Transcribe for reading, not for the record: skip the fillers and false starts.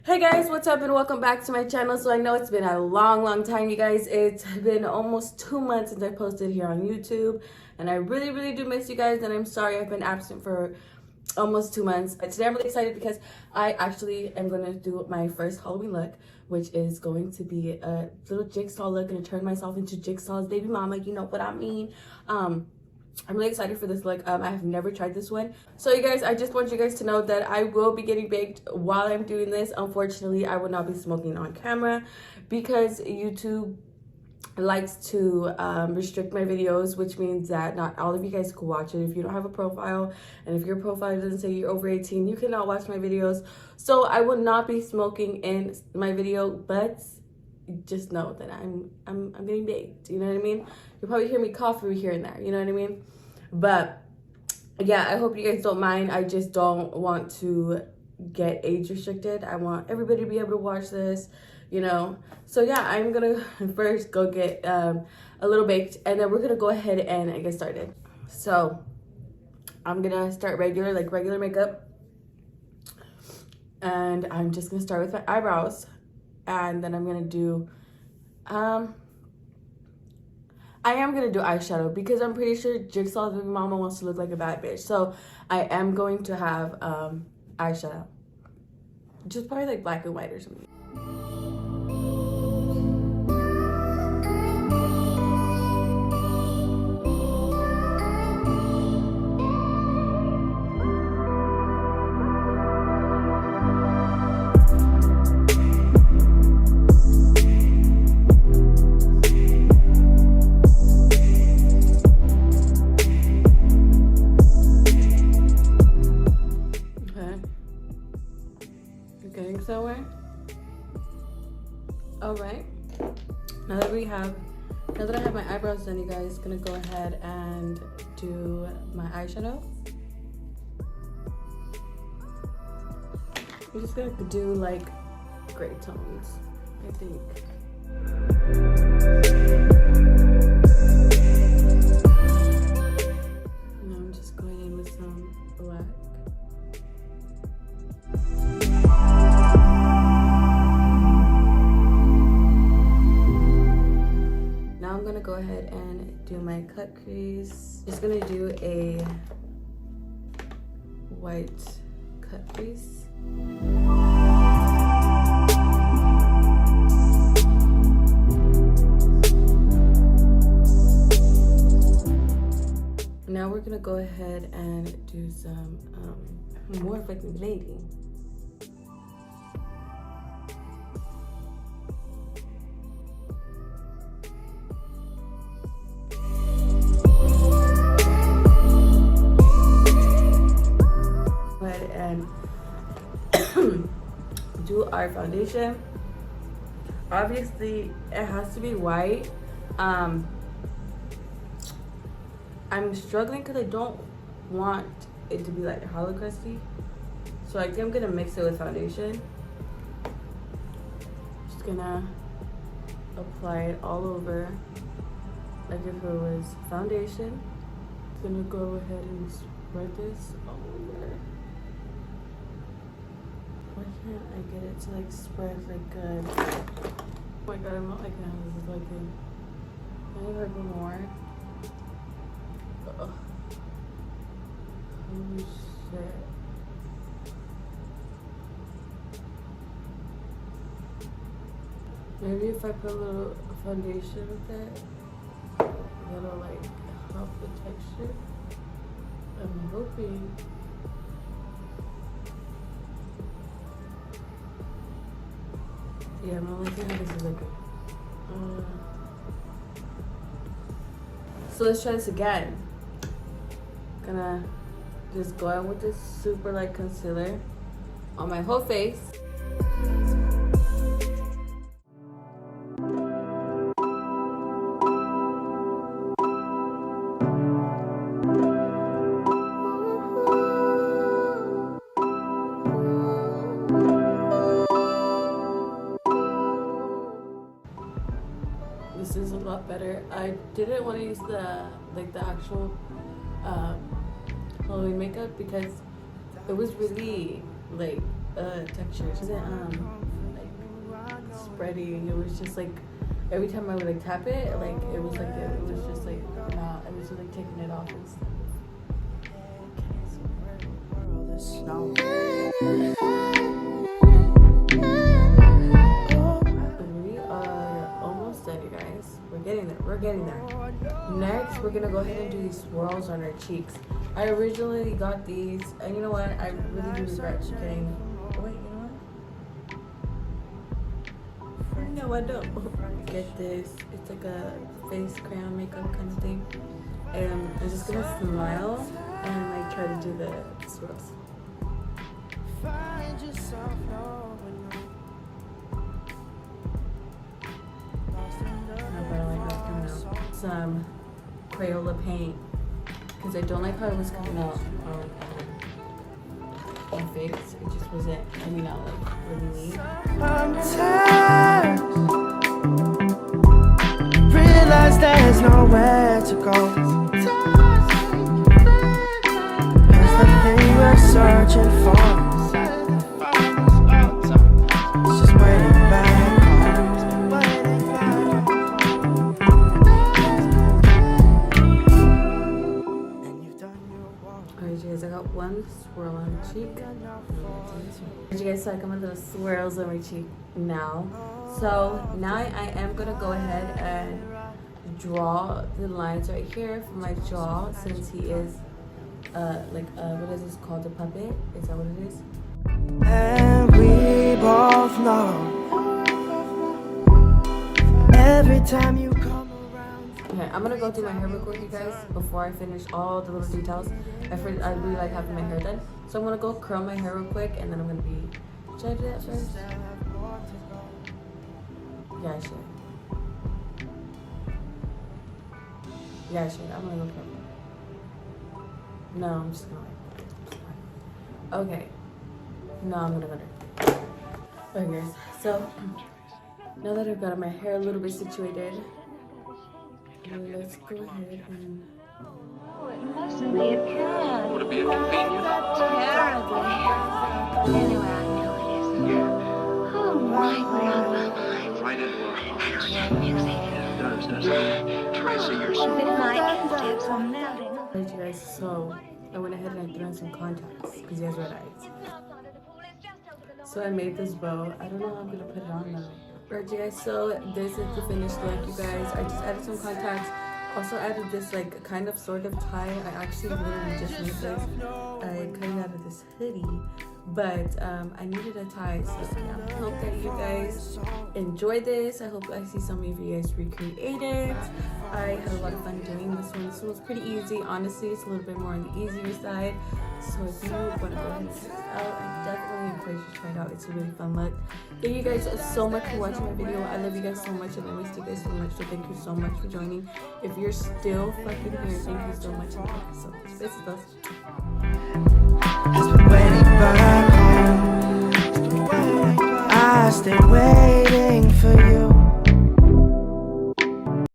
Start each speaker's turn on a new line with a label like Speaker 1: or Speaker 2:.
Speaker 1: Hey guys, what's up and welcome back to my channel. So I know it's been a long time, you guys. It's been almost 2 months since I posted here on YouTube, and I really do miss you guys, and I'm sorry I've been absent for almost 2 months. But today I'm really excited because I actually am going to do my first Halloween look, which is going to be a little Jigsaw look. I'm going to turn myself into Jigsaw's baby mama, you know what I mean. I'm really excited for this look. I have never tried this one. So you guys, I just want you guys to know that I will be getting baked while I'm doing this. Unfortunately, I will not be smoking on camera because YouTube likes to restrict my videos, which means that not all of you guys can watch it if you don't have a profile, and if your profile doesn't say you're over 18, you cannot watch my videos. So I will not be smoking in my video, but just know that I'm getting baked, you know what I mean? You'll probably hear me cough from here and there, you know what I mean? But yeah, I hope you guys don't mind. I just don't want to get age restricted. I want everybody to be able to watch this, you know? So yeah, I'm gonna first go get a little baked, and then we're gonna go ahead and get started. So I'm gonna start regular makeup, and I'm just gonna start with my eyebrows, and then I'm gonna do I am gonna do eyeshadow because I'm pretty sure Jigsaw's baby mama wants to look like a bad bitch. So I am going to have eyeshadow, just probably like black and white or something. Getting somewhere. All right, now that I have my eyebrows done, you guys, gonna go ahead and do my eyeshadow. I'm just gonna do like gray tones, I think. Now I'm just going in with some black. I'm gonna go ahead and do my cut crease. Just gonna do a white cut crease. Now we're gonna go ahead and do some more of like lady. Do our foundation. Obviously it has to be white. I'm struggling because I don't want it to be like hollow crusty, so I think I'm gonna mix it with foundation. Just gonna apply it all over like if it was foundation. Gonna go ahead and spread this all over. Why can't I get it to like spread like good? Oh my god, I'm not liking how this is looking. I need like more. Ugh. Holy shit. Maybe if I put a little foundation with it, that'll like help the texture. I'm hoping. Yeah, I'm not liking how this is looking. So let's try this again. Gonna just go out with this super light concealer on my whole face. This is a lot better. I didn't want to use the actual Halloween makeup because it was really like texture. It wasn't like spreading. It was just like every time I would like tap it, like it was just like not. It was just like taking it off and stuff. We are almost done, you guys. We're getting there. We're getting there. Next, we're gonna go ahead and do these swirls on our cheeks. I originally got these, and you know what? I really do regret getting. Wait, you know what? No, I don't. Get this. It's like a face crayon makeup kind of thing. And I'm just gonna smile and like try to do the swirls. Some Crayola paint because I don't like how it was coming out on my face. It just wasn't coming out like really neat. Realize there's nowhere to go. There's the thing we're searching for. It's just waiting back. I got one swirl on my cheek. As you guys saw, I got my little swirls on my cheek now. So now I am gonna go ahead and draw the lines right here for my jaw, since he is what is this called, a puppet? Is that what it is? And we both know every time you come. Okay, I'm gonna go through my hair real quick, you guys, before I finish all the little details. I really like having my hair done. So I'm gonna go curl my hair real quick, and then I'm gonna be... Should I do that first? Yeah, I should. Yeah, I should. I'm gonna go curl. No, I'm just gonna wait. Okay. No, I'm gonna go there. Okay, guys. So, now that I've got my hair a little bit situated, let's go ahead and...
Speaker 2: Oh, it mustn't be a cat.
Speaker 3: Would it be a convenient?
Speaker 2: Terribly. Anyway, I know it isn't. Oh, right around my mind.
Speaker 3: Right into our hearts.
Speaker 2: That music.
Speaker 3: It does, doesn't it? Tracy, you're so...
Speaker 2: It might have some melting.
Speaker 1: Alright, you guys, so I went ahead and I threw in some contacts because he has red eyes. So I made this bow. I don't know how I'm gonna put it on though. Alright, you guys, so this is the finished look, you guys. I just added some contacts. Also added this like kind of sort of tie. I actually literally just made this. I cut it out of this hoodie, but I needed a tie. So yeah, I hope that you guys enjoy this. I hope I see some of you guys recreate it. I had a lot of fun doing this one. This one was pretty easy. Honestly, it's a little bit more on the easier side. So if you want to go ahead and check it out, I definitely encourage you to try it out. It's a really fun look. Thank you guys so much for watching my video. I love you guys so much, and I miss you guys so much. So thank you so much for joining. If you're still fucking here, thank you so much. And thank you so much. Besos. Has been waiting back home. I stay waiting for you.